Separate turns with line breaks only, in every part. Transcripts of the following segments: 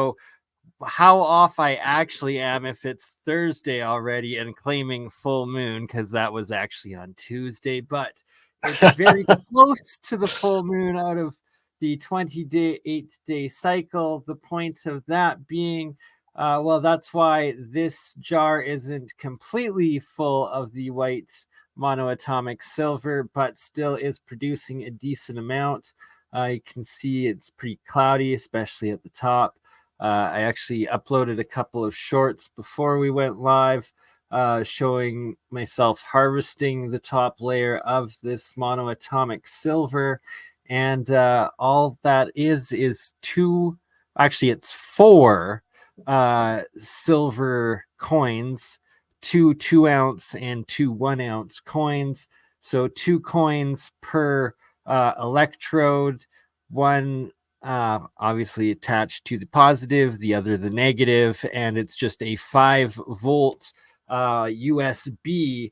know how off I actually am if it's Thursday already and claiming full moon, because that was actually on Tuesday, but it's very close to the full moon out of the 28-day cycle. The point of that being, well, that's why this jar isn't completely full of the white monoatomic silver, but still is producing a decent amount. You can see it's pretty cloudy, especially at the top. I actually uploaded a couple of shorts before we went live, showing myself harvesting the top layer of this monoatomic silver. And all that is two, actually it's four silver coins, two 2-ounce and two 1-ounce coins. So 2 coins per electrode, one obviously attached to the positive, the other the negative, and it's just a 5-volt USB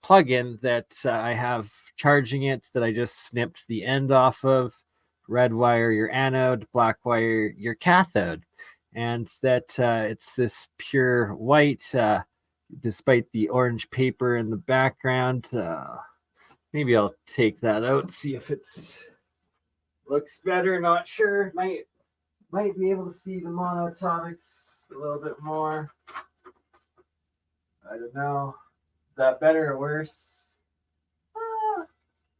plug-in that I have charging it, that I just snipped the end off of. Red wire your anode, black wire your cathode, and that it's this pure white, despite the orange paper in the background. Maybe I'll take that out, see if it's looks better. Not sure. Might be able to see the monoatomics a little bit more. I don't know. Is that better or worse?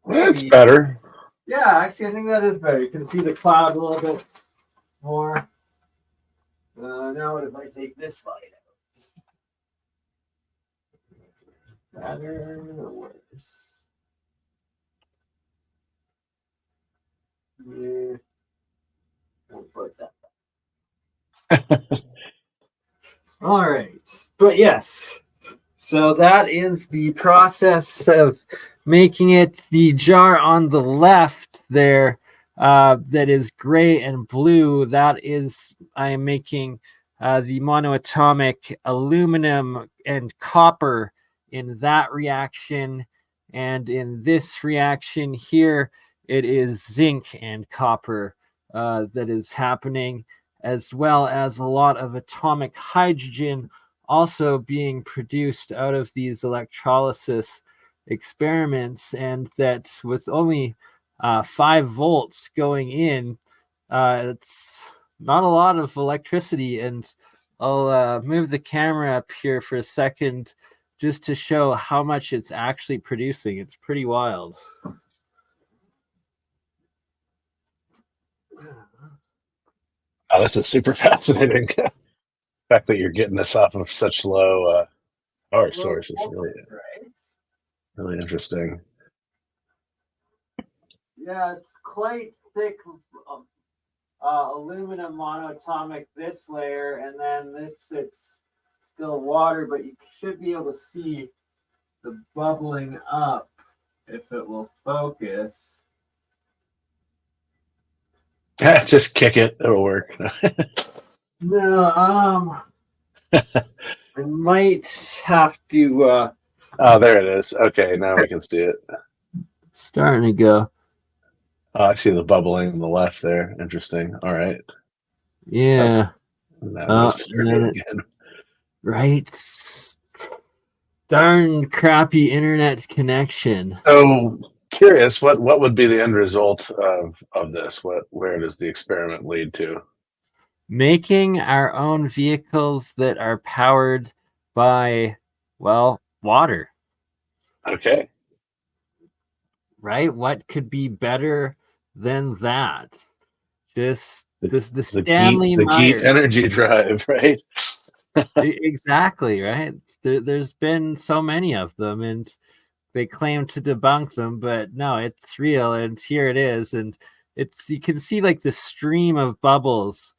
It's better.
Yeah, actually, I think that is better. You can see the cloud a little bit more. Now, what if I take this slide out? Better or worse? Yeah. Don't put that back. All right. But yes. So that is the process of making it. The jar on the left there, that is gray and blue, that is, I am making the monoatomic aluminum and copper in that reaction. And in this reaction here, it is zinc and copper that is happening, as well as a lot of atomic hydrogen also being produced out of these electrolysis experiments. And that with only 5 volts going in, it's not a lot of electricity. And I'll move the camera up here for a second just to show how much it's actually producing. It's pretty wild.
Oh, that's super fascinating. The fact that you're getting this off of such low power source is really interesting.
Yeah, it's quite thick aluminum monoatomic, this layer, and then this, it's still water, but you should be able to see the bubbling up if it will focus.
Just kick it; it'll work.
No, I might have to.
Oh, there it is. Okay, now we can see it.
Starting to go.
Oh, I see the bubbling on the left there. Interesting. All right.
Yeah.
Again.
Right. Darn crappy internet connection.
So curious, what would be the end result of this? Where does the experiment lead to?
Making our own vehicles that are powered by, well, water.
Okay.
Right? What could be better than that? Just the Stanley
Geet energy drive, right?
Exactly, right? There's been so many of them, and they claim to debunk them, but no, it's real, and here it is. And it's, you can see like the stream of bubbles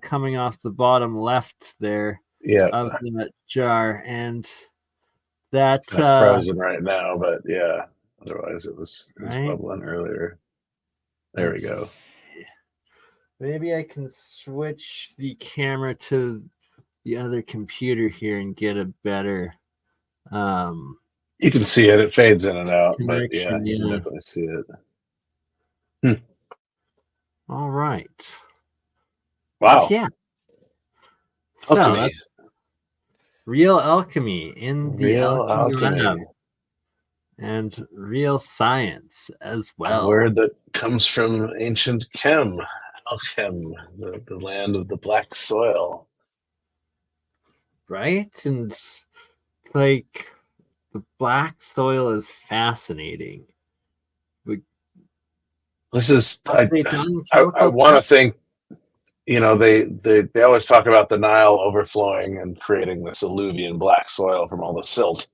coming off the bottom left there, of that jar, and that
frozen right now, but yeah, otherwise it was bubbling earlier. There we go.
Maybe I can switch the camera to the other computer here and get a better
you can see it fades in and out, but yeah, you can definitely see it.
All right.
Wow.
Yeah. So
Alchemy.
that's real alchemy in the
Real
alchemy lab
alchemy.
and real science as
A
well.
word that comes from ancient Chem, Alchem, the land of the black soil.
Right? And it's like the black soil is fascinating.
This is
Have they done
I
chemical
want to
tests?
think, you know, they always talk about the Nile overflowing and creating this alluvian black soil from all the silt.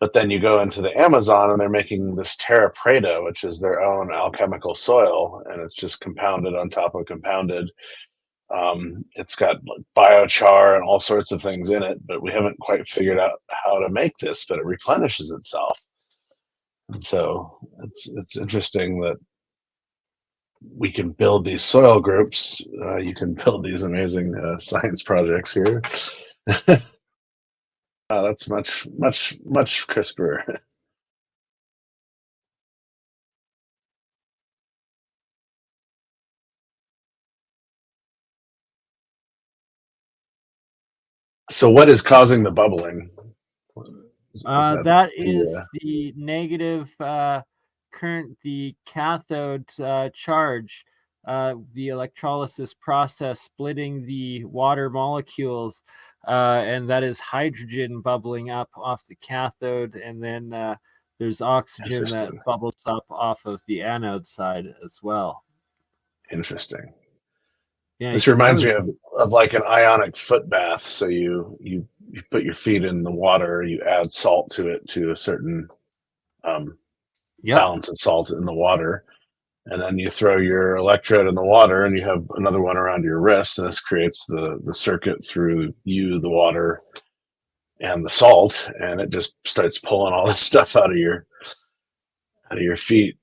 But then you go into the Amazon and they're making this terra preta, which is their own alchemical soil, and it's just compounded on top of compounded. It's got like biochar and all sorts of things in it, but we haven't quite figured out how to make this, but it replenishes itself. And so it's interesting that we can build these soil groups. You can build these amazing science projects here. That's much crisper. So, what is causing the bubbling? Is that
That
the
is the negative current, the cathode charge, the electrolysis process splitting the water molecules, and that is hydrogen bubbling up off the cathode, and then there's oxygen that
interesting?
bubbles up off of the anode side as well.
Interesting.
Yeah, you
This
can
reminds
really.
me of like an ionic foot bath. So you put your feet in the water, you add salt to it to a certain um,
Yep.
balance of salt in the water, and then you throw your electrode in the water, and you have another one around your wrist, and this creates the circuit through you, the water, and the salt, and it just starts pulling all this stuff out of your feet,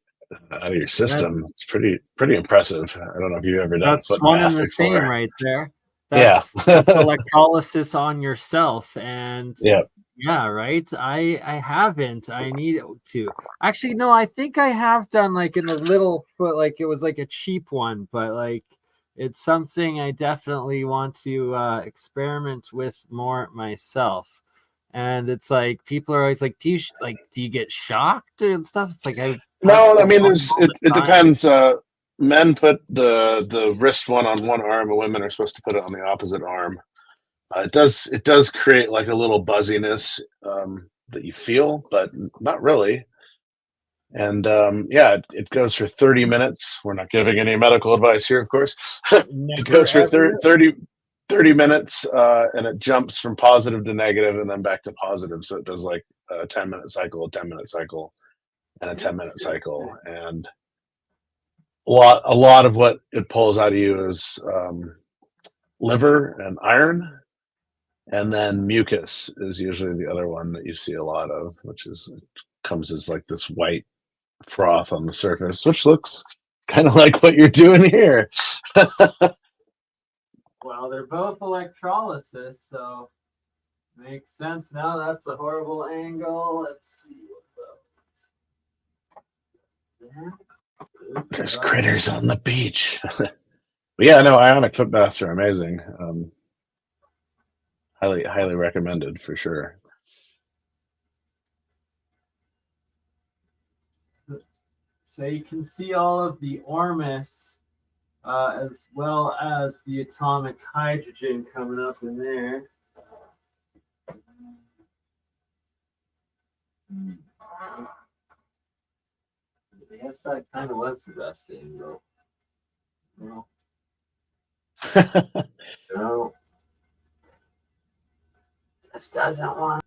out of your
That,
system. It's pretty impressive. I don't know if you've ever done a
that's
foot
one and
bath
the same
before.
right there.
Yeah.
That's electrolysis on yourself, and
Yeah.
yeah, right. I haven't. I need to. Actually, no, I think I have done like in a little foot, like it was like a cheap one, but like it's something I definitely want to experiment with more myself. And it's like people are always like, do you get shocked and stuff? It's like I touch
No, I
the
mean,
bottom all
it
the time.
depends. Men put the wrist one on one arm, and women are supposed to put it on the opposite arm. It does create like a little buzziness that you feel, but not really. And yeah, it goes for 30 minutes. We're not giving any medical advice here, of course. It
Never
goes for
ever.
30 minutes, and it jumps from positive to negative and then back to positive. So it does like a 10-minute cycle, a 10-minute cycle, and a 10-minute cycle. And a lot of what it pulls out of you is liver and iron, and then mucus is usually the other one that you see a lot of, which is comes as like this white froth on the surface, which looks kind of like what you're doing here.
Well, they're both electrolysis, so makes sense. Now that's a horrible angle. Let's see what
There's critters on the beach. But yeah, no, ionic foot baths are amazing. Highly recommended for sure.
So you can see all of the ORMUS as well as the atomic hydrogen coming up in there. I guess that kind of was the best angle. No, no, this doesn't want.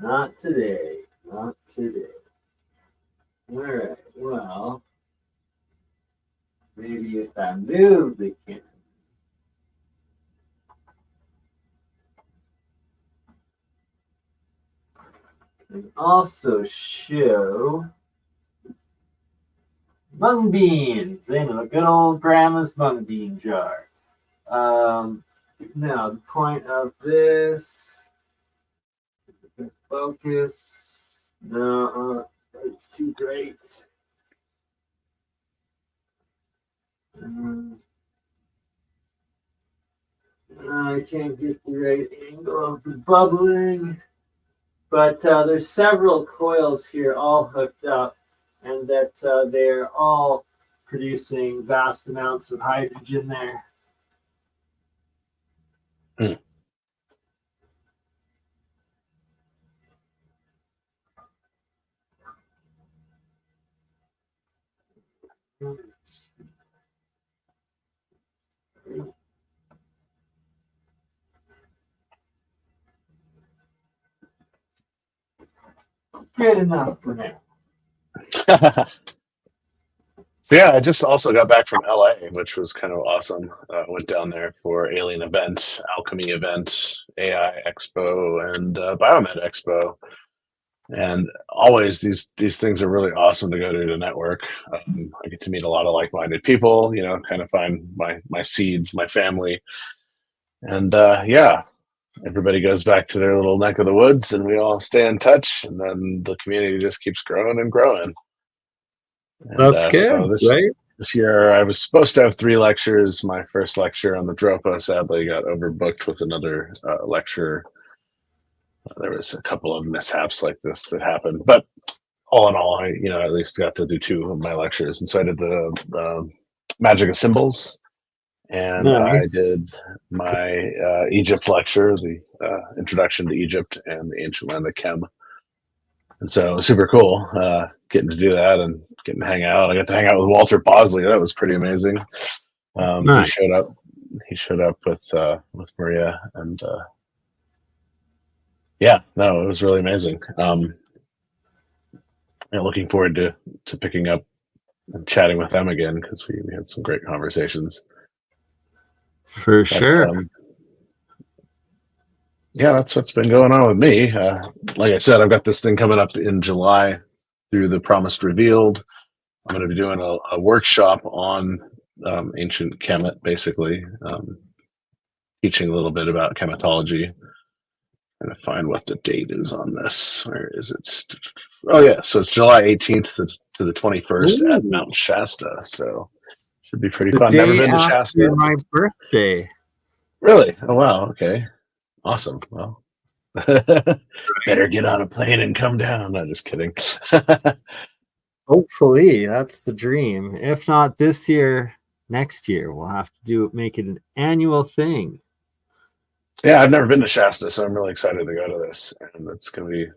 Not today. Not today. All right. Well, maybe if I move the camera. And also show mung beans in a good old grandma's mung bean jar. Now the point of this focus. No, it's too great. I can't get the right angle of the bubbling, but there's several coils here all hooked up, and that they're all producing vast amounts of hydrogen there.
Hmm.
Good enough for now.
So yeah, I just also got back from LA, which was kind of awesome. Went down there for Alien event, Alchemy event, AI Expo, and Biomed Expo. And always these things are really awesome to go to network. I get to meet a lot of like-minded people, you know, kind of find my seeds, my family, and yeah, everybody goes back to their little neck of the woods, and we all stay in touch, and then the community just keeps growing and growing. And
That's
so
good, right?
this year I was supposed to have 3 lectures. My first lecture on the Dropa sadly got overbooked with another lecture. There was a couple of mishaps like this that happened, but all in all, I at least got to do 2 of my lectures, and so I did the magic of symbols, and I
Nice.
did my Egypt lecture, the introduction to Egypt and the ancient land of Chem, and so it was super cool getting to do that and getting to hang out. I got to hang out with Walter Bosley. That was pretty amazing.
Nice.
He showed up with Maria, and yeah, no, it was really amazing. Looking forward to picking up and chatting with them again, because we had some great conversations.
For sure.
Yeah, that's what's been going on with me. Like I said, I've got this thing coming up in July through the Promised Revealed. I'm going to be doing a workshop on ancient chemet, basically teaching a little bit about chematology. I'm going to find what the date is on this. Where is it? Oh yeah, so it's July 18th to the 21st
Ooh.
at Mount Shasta. So should be pretty
The
fun. Never
day
been to
after
Shasta.
my birthday.
Really? Oh wow. Okay. Awesome. Well, better get on a plane and come down. No, just kidding.
Hopefully, that's the dream. If not this year, next year we'll have to make it an annual thing.
Yeah, I've never been to Shasta, so I'm really excited to go to this, and it's going to be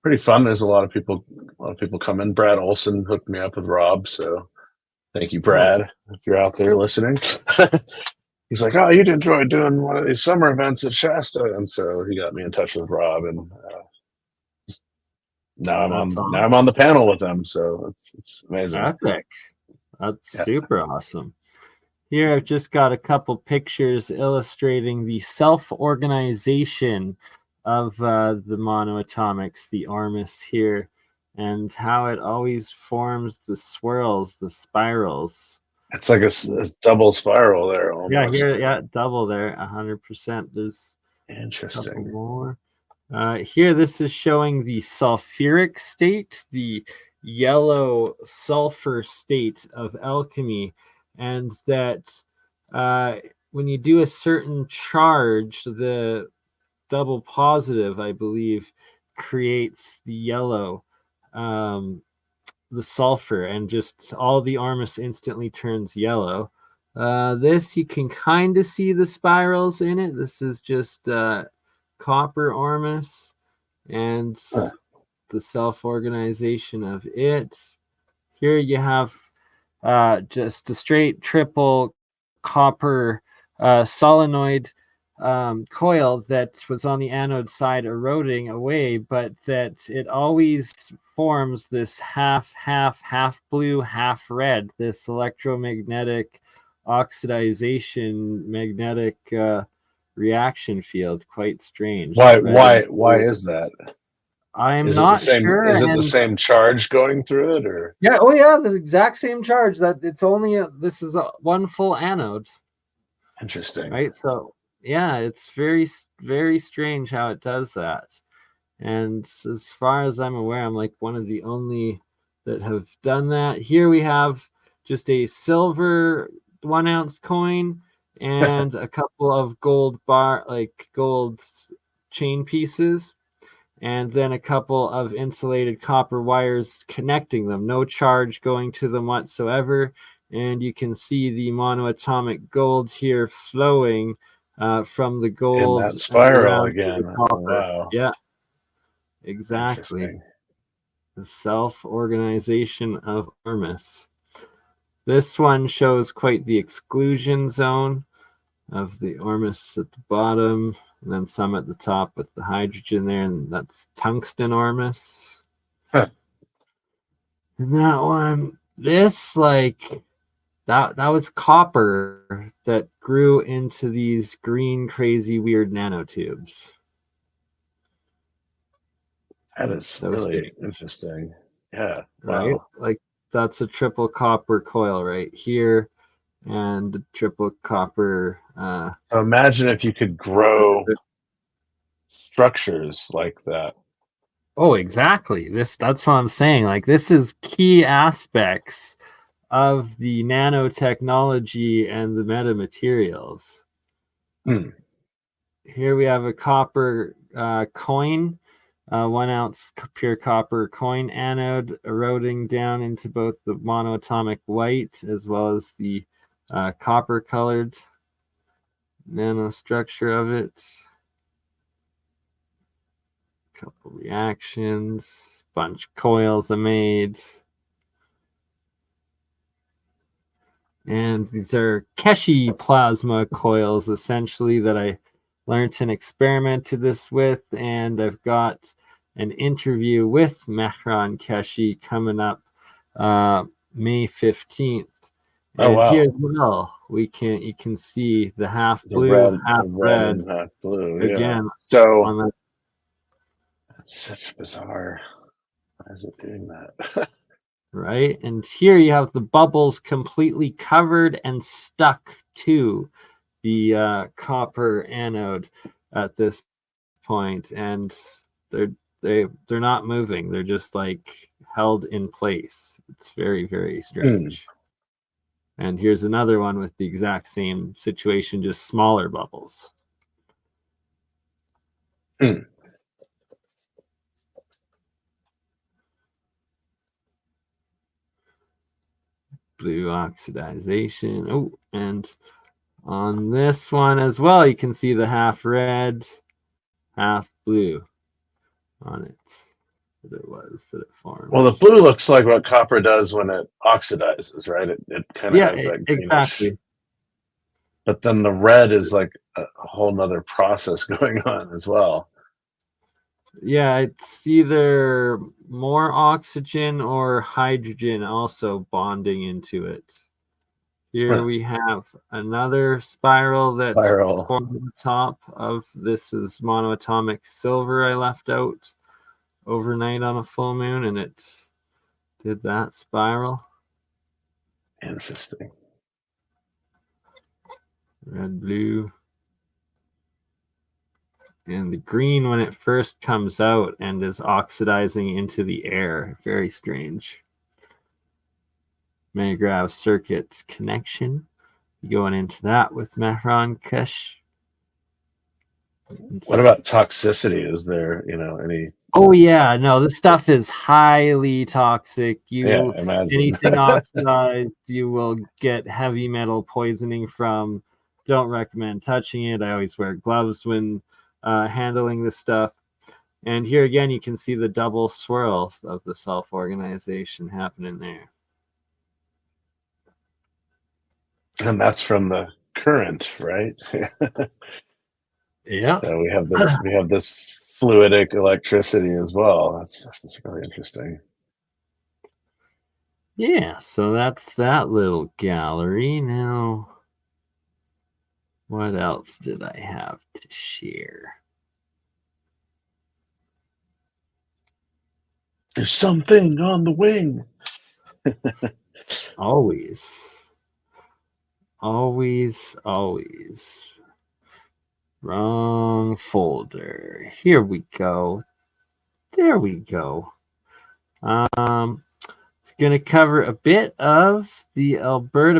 pretty fun. There's a lot of people coming. Brad Olson hooked me up with Rob, so thank you, Brad, if you're out there listening. He's like, "Oh, you'd enjoy doing one of these summer events at Shasta," and so he got me in touch with Rob, and now I'm on the panel with them, so it's amazing.
Epic. That's super awesome. Here I've just got a couple pictures illustrating the self-organization of the monoatomics, the ORMUS here, and how it always forms the swirls, the spirals.
It's like a double spiral there almost.
Yeah, double there, 100%. There's
interesting.
a couple more. Here, this is showing the sulfuric state, the yellow sulfur state of alchemy, and that when you do a certain charge, the double positive, I believe, creates the yellow, the sulfur, and just all the ORMUS instantly turns yellow. This, you can kind of see the spirals in it. This is just copper ORMUS and the self-organization of it. Here you have just a straight triple copper solenoid coil that was on the anode side eroding away, but that it always forms this half blue, half red, this electromagnetic oxidization magnetic reaction field. Quite strange.
Why is that?
I'm not sure.
Is it the same charge going through it, or?
Yeah. Oh, yeah. The exact same charge. That it's only this is one full anode.
Interesting.
Right. So yeah, it's very, very strange how it does that. And as far as I'm aware, I'm like one of the only that have done that. Here we have just a silver 1 ounce coin and a couple of gold chain pieces, and then a couple of insulated copper wires connecting them. No charge going to them whatsoever. And you can see the monoatomic gold here flowing from the gold
in that spiral
around
again.
the copper.
Wow.
Yeah, exactly. The self-organization of ORMUS. This one shows quite the exclusion zone of the ORMUS at the bottom, and then some at the top with the hydrogen there, and that's tungsten ORMUS.
Huh.
And that one, this that was copper that grew into these green, crazy, weird nanotubes.
That is
So
really
strange,
interesting. Yeah.
right?
Wow.
Like that's a triple copper coil right here, and the triple copper.
So imagine if you could grow structures like that.
Oh, exactly. That's what I'm saying. Like this is key aspects of the nanotechnology and the metamaterials.
Hmm.
Here we have a copper coin, 1 ounce pure copper coin anode eroding down into both the monoatomic white as well as the copper colored nanostructure of it. Couple reactions, bunch of coils are made. And these are Keshi plasma coils, essentially, that I learned and experimented this with. And I've got an interview with Mehran Keshi coming up May 15th.
Oh
And here
wow.
as well, you can see the half
The
blue,
red,
half
the red
red
and half blue. Yeah.
again
So
on the
that's such bizarre. Why is it doing that?
right. And here you have the bubbles completely covered and stuck to the copper anode at this point, and they're not moving. They're just like held in place. It's very, very strange. And here's another one with the exact same situation, just smaller bubbles. Blue oxidization. Oh, and on this one as well, you can see the half red, half blue on it. That it formed.
Well, the blue looks like what copper does when it oxidizes, right? It kind of
Yeah,
has that greenish.
exactly.
But then the red is like a whole nother process going on as well.
Yeah, it's either more oxygen or hydrogen also bonding into it. Here we have another spiral that formed on the top of this is monoatomic silver I left out overnight on a full moon, and it did that spiral.
Interesting.
Red, blue. And the green when it first comes out and is oxidizing into the air. Very strange. Megagrav circuit connection. Going into that with Mehran Kesh.
What about toxicity? Is there, any?
Oh yeah, no, this stuff is highly toxic.
Imagine.
Anything oxidized, you will get heavy metal poisoning from. Don't recommend touching it. I always wear gloves when handling this stuff. And here again, you can see the double swirls of the self-organization happening there.
And that's from the current, right?
Yeah.
So we have this fluidic electricity as well. That's really interesting.
Yeah, so that's that little gallery. Now, what else did I have to share?
There's something on the wing.
Always. Always. Wrong folder. Here we go. There we go. It's going to cover a bit of the Alberta